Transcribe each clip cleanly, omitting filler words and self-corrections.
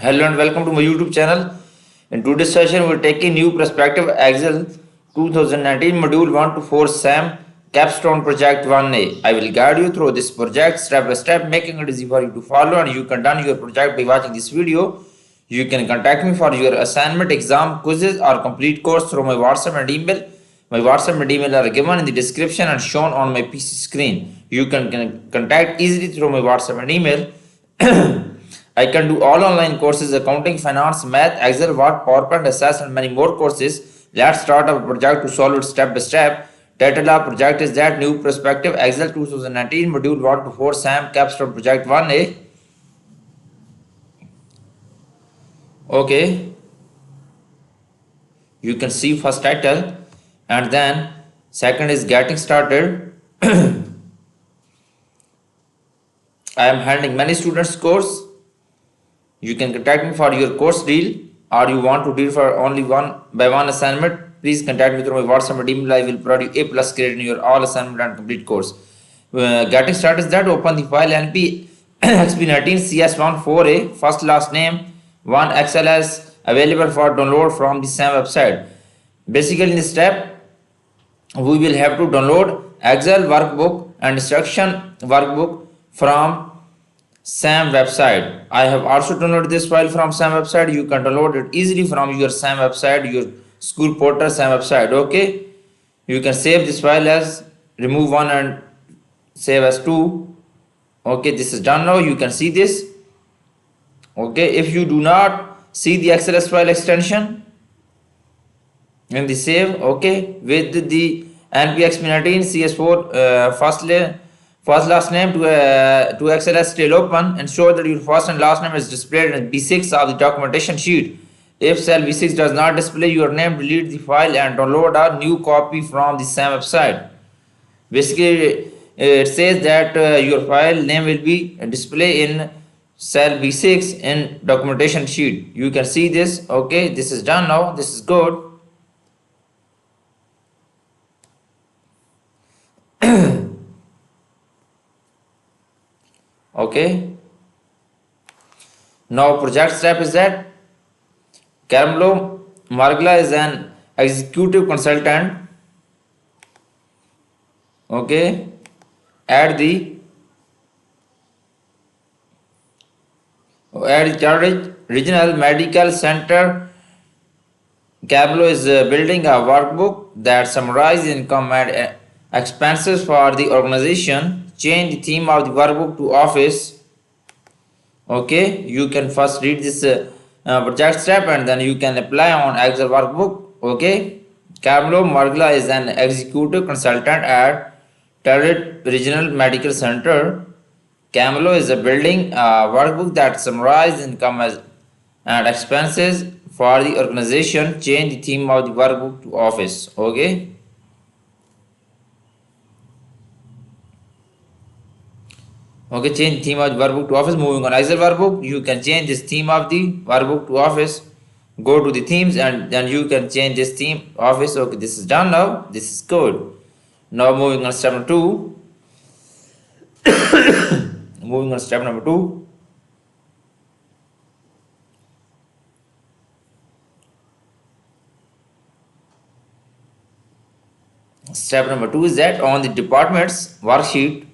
Hello and welcome to my YouTube channel. In today's session, we're taking new perspective Excel 2019 module 1 to 4 SAM Capstone project 1A. I will guide you through this project step by step, making it easy for you to follow, and you can done your project by watching this video. You can contact me for your assignment, exam, quizzes, or complete course through my WhatsApp and email. My WhatsApp and email are given in the description and shown on my PC screen. You can contact easily through my WhatsApp and email. I can do all online courses, accounting, finance, math, Excel, Word, PowerPoint, Access, and many more courses. Let's start our project to solve it step by step. Title of project is that New Perspective Excel 2019 Module 1 to 4 SAM Capstone Project 1A. Okay, you can see first title, and then second is getting started. I am handling many students course. You can contact me for your course deal, or you want to deal for only one assignment. Please contact me through my WhatsApp and email. I will provide you A+ grade in your all assignment and complete course. Getting started is that open the file NP XP19 CS1 4A first last name 1 XLS available for download from the same website. Basically, in this step, we will have to download Excel workbook and instruction workbook from SAM website. I have also downloaded this file from SAM website. You can download it easily from your SAM website, your school portal SAM website. Okay, you can save this file as remove one and save as 2. Okay, this is done now. You can see this. Okay, if you do not see the XLS file extension in the save, okay, with the NPXP19 CS4 first last name to XLS still open, ensure that your first and last name is displayed in B6 of the documentation sheet. If cell B6 does not display your name, delete the file and download a new copy from the same website. Basically, it says that your file name will be displayed in cell B6 in documentation sheet. You can see this. Okay, this is done now. This is good. Okay, now project step is that Carmelo Margla is an executive consultant. Okay, at the Regional Medical Center, Carmelo is building a workbook that summarizes income and expenses for the organization. Change the theme of the workbook to office. Okay, you can first read this project step and then you can apply on Excel workbook. Okay, Carmelo Margla is an executive consultant at Target Regional Medical Center. Carmelo is building a workbook that summarizes income and expenses for the organization. Change the theme of the workbook to office. Okay. Okay, change theme of the workbook to office. Moving on Excel workbook, you can change this theme of the workbook to office. Go to the themes and then you can change this theme office. Okay, this is done now. This is good. Now moving on step number 2. Moving on step number 2. Step number 2 is that on the department's worksheet,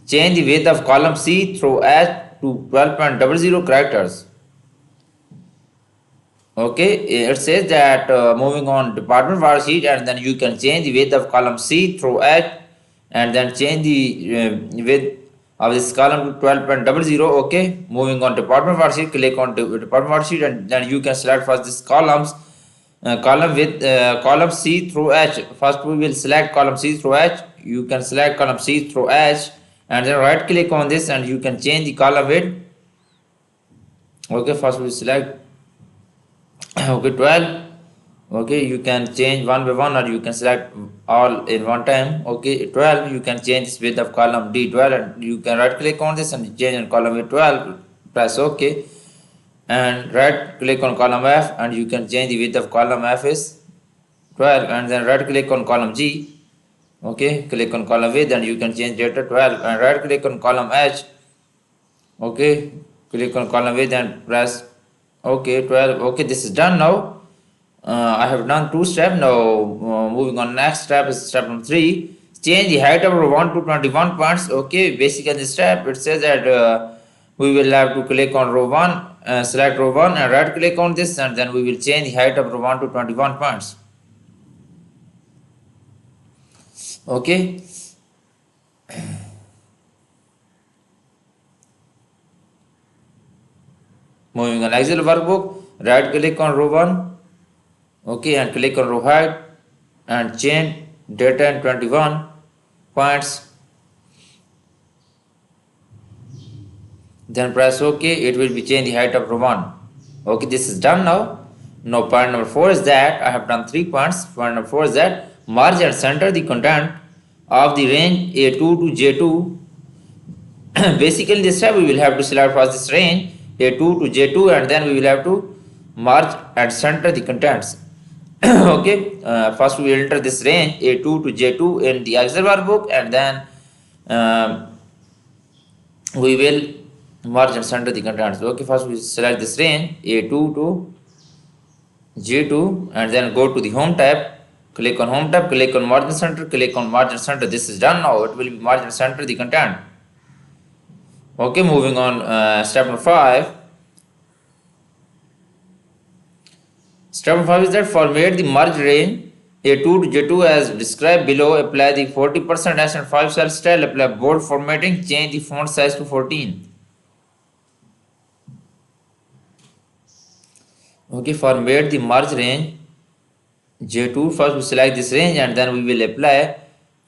change the width of column C through H to 12.00 characters. Okay, it says that moving on department worksheet, and then you can change the width of column C through H, and then change the width of this column to 12.00. Okay, moving on department worksheet, click on department worksheet, and then you can select first this column with column C through H. First we will select column C through H. You can select column C through H and then right click on this and you can change the column width. Okay, first we select okay 12. Okay, you can change one by one or you can select all in one time. Okay, 12, you can change this width of column D12 and you can right click on this and change in column width 12. Press OK and right click on column F and you can change the width of column F is 12 and then right click on column G. Okay, click on column width and you can change data 12 and right click on column H. Okay, click on column width and press OK 12. Okay, this is done now. I have done 2 steps. Now moving on, next step is step number 3. Change the height of row 1 to 21 points. Okay, basically this step it says that we will have to click on row 1, select row 1 and right click on this, and then we will change the height of row 1 to 21 points. Okay. Moving on Excel workbook, right click on row 1, okay, and click on row height and change data in 21 points. Then press OK, it will be change the height of row 1. Okay, this is done now. Now point number 4 is that I have done 3 points. Point number 4 is that merge and center the content of the range A2 to J2. Basically this step we will have to select first this range A2 to J2 and then we will have to merge and center the contents. Okay, first we will enter this range A2 to J2 in the Excel workbook, and then we will merge and center the contents. Okay, first we select this range A2 to J2 and then go to the home tab, click on home tab, click on merge and center, click on merge and center. This is done now. It will be merge and center the content. Okay, moving on, step number 5. Step number 5 is that format the merge range A2 to J2 as described below. Apply the 40% and 5 cell style, apply bold formatting, change the font size to 14. Okay, format the merge range J2. First we select this range and then we will apply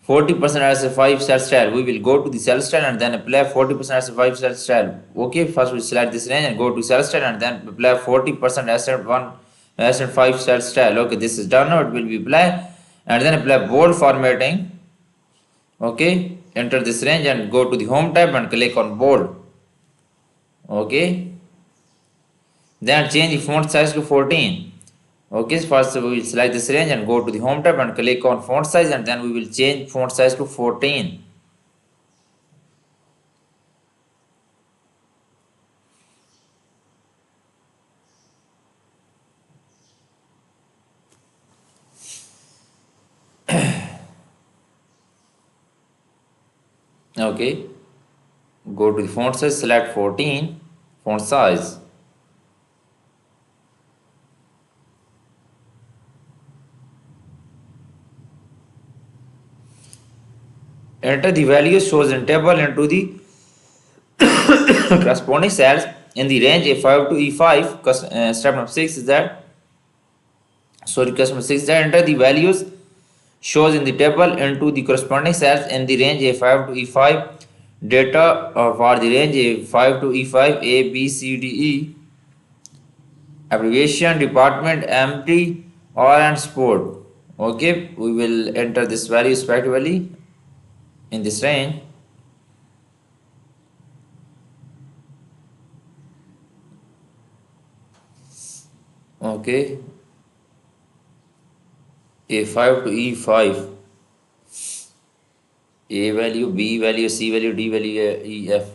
40% as a 5 cell style. We will go to the cell style and then apply 40% as a 5 cell style. Okay, first we select this range and go to cell style and then apply 40% as a 5 cell style. Okay, this is done now. It will be applied and then apply bold formatting. Okay, enter this range and go to the home tab and click on bold. Okay, then change the font size to 14. Okay, first we will select this range and go to the home tab and click on font size, and then we will change font size to 14. Okay, go to the font size, select 14, font size. Enter the values shows in table into the corresponding cells in the range A5 to E5. Step number 6 is that, customer 6 is that enter the values shows in the table into the corresponding cells in the range A5 to E5. Data for the range A5 to E5, A, B, C, D, E. Abbreviation, department, empty, or and sport. Okay, we will enter this value respectively in this range. Okay, A5 to E5, A value, B value, C value, D value, E, F.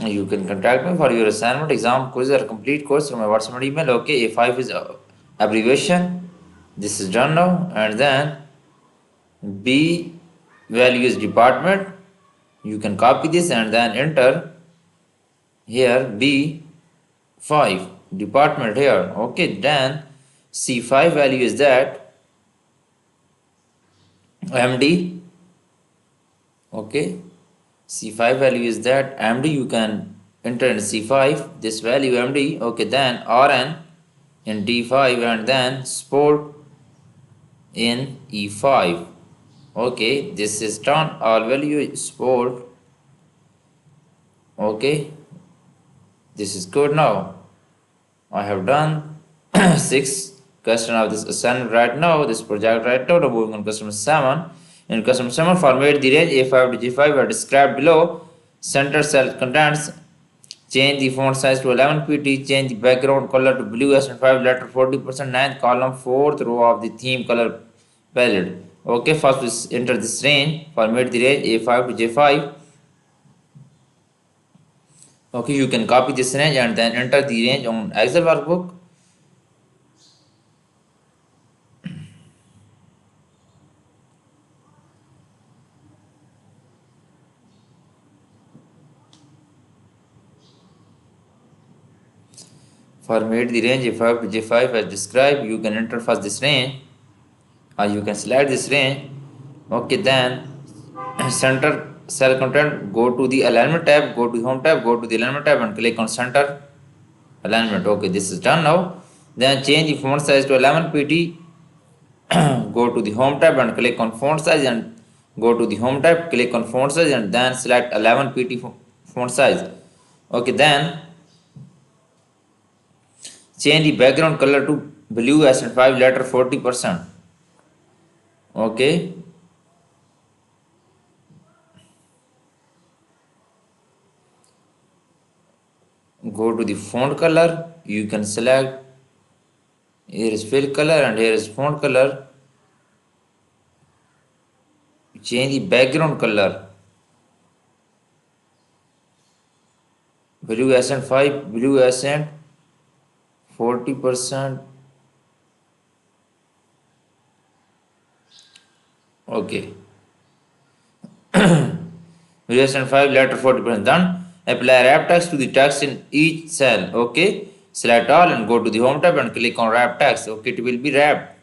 You can contact me for your assignment, exam, quiz, or complete course from my WhatsApp email. Okay, A5 is abbreviation. This is done now, and then B value is department. You can copy this and then enter here B5 department here. Okay, then C5 value is that MD. Okay, C5 value is that MD. You can enter in C5 this value MD. Okay, then RN in D5 and then sport in E5. Okay, this is done. All value sport. Okay, this is good now. I have done 6 question of this assignment right now, this project right now. Now moving on question 7. In question 7, format the range A5 to G5 are described below. Center cell contents Change the font size to 11 pt. Change the background color to blue accent 5 letter 40%. Ninth column, fourth row of the theme color palette. Okay, first we enter this range. Format the range A5 to J5. Okay, you can copy this range and then enter the range on Excel workbook. Format the range A5 to J5 as described. You can enter first this range or you can select this range. Okay, then center cell content, go to the alignment tab, go to home tab, go to the alignment tab and click on center alignment. Okay, this is done now. Then change the font size to 11 pt. Go to the home tab and click on font size and go to the home tab, click on font size and then select 11 pt font size. Okay, then change the background color to blue accent 5 letter 40%. Okay, go to the font color. You can select, here is fill color and here is font color. Change the background color, blue accent 5, blue accent 40%. Okay, blue accent 5 letter 40% done. Apply wrap text to the text in each cell. Okay, select all and go to the home tab and click on wrap text. Okay, it will be wrapped.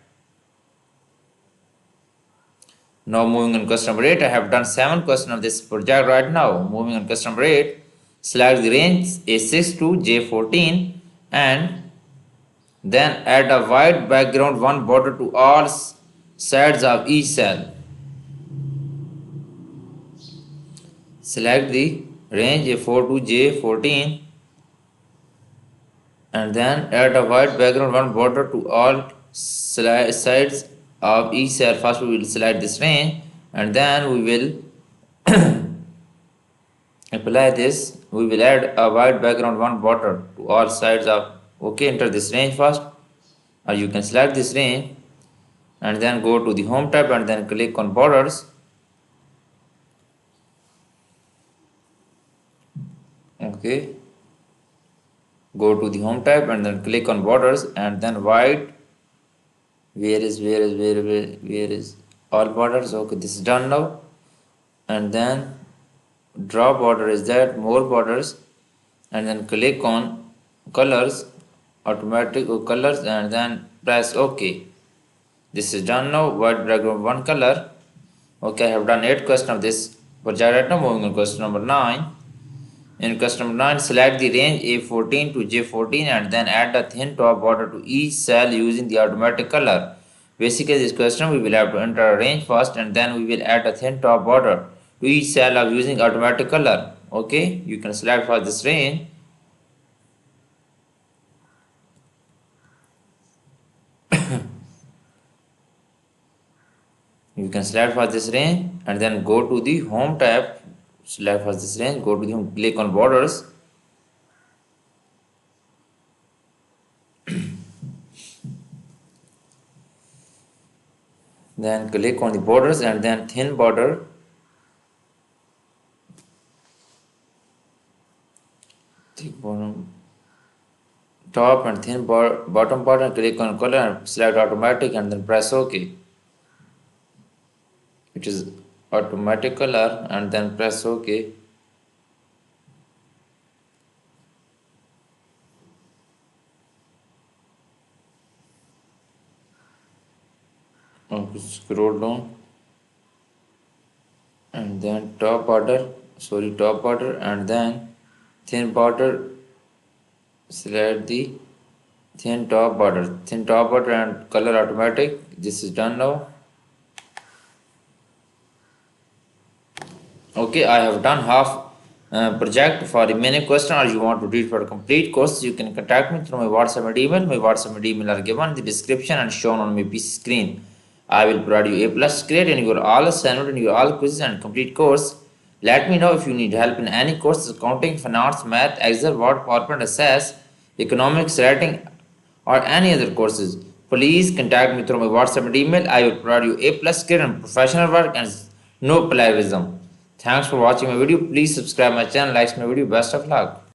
Now moving on question number 8, I have done 7 questions of this project right now. Moving on question number 8, select the range A6 to J14 and then add a white background one border to all sides of each cell. Select the range A4 to J14 and then add a white background one border to all sides of each cell. First we will select this range and then we will apply this. We will add a white background one border to all sides of. Okay, enter this range first or you can select this range and then go to the home tab and then click on borders. Okay, go to the home tab and then click on borders and then white. Where is all borders? Okay, this is done now. And then draw border is that more borders and then click on colors, automatic colors and then press OK. This is done now. White background one color. Okay, I have done 8 questions of this project right now. Moving on question number 9. In question number 9, select the range A14 to J14 and then add a thin top border to each cell using the automatic color. Basically, this question we will have to enter a range first and then we will add a thin top border to each cell of using automatic color. Okay, you can select for this range. You can select for this range and then go to the home tab, select for this range, go to the home, click on borders. Then click on the borders and then thin border. Thick bottom, top and thin bottom border, click on color and select automatic and then press OK. It is automatic color and then press OK. Okay, scroll down and then top border and then thin border, select the thin top border and color automatic. This is done now. Okay, I have done half project. For remaining question or you want to read for a complete course, you can contact me through my WhatsApp and email. My WhatsApp and email are given in the description and shown on my PC screen. I will provide you A+ grade in your all assignment and your all quizzes and complete course. Let me know if you need help in any course: accounting, finance, math, Excel, Word, PowerPoint, SAS, economics, writing, or any other courses. Please contact me through my WhatsApp and email. I will provide you A plus grade and professional work and no plagiarism. Thanks for watching my video. Please subscribe my channel, like my video. Best of luck.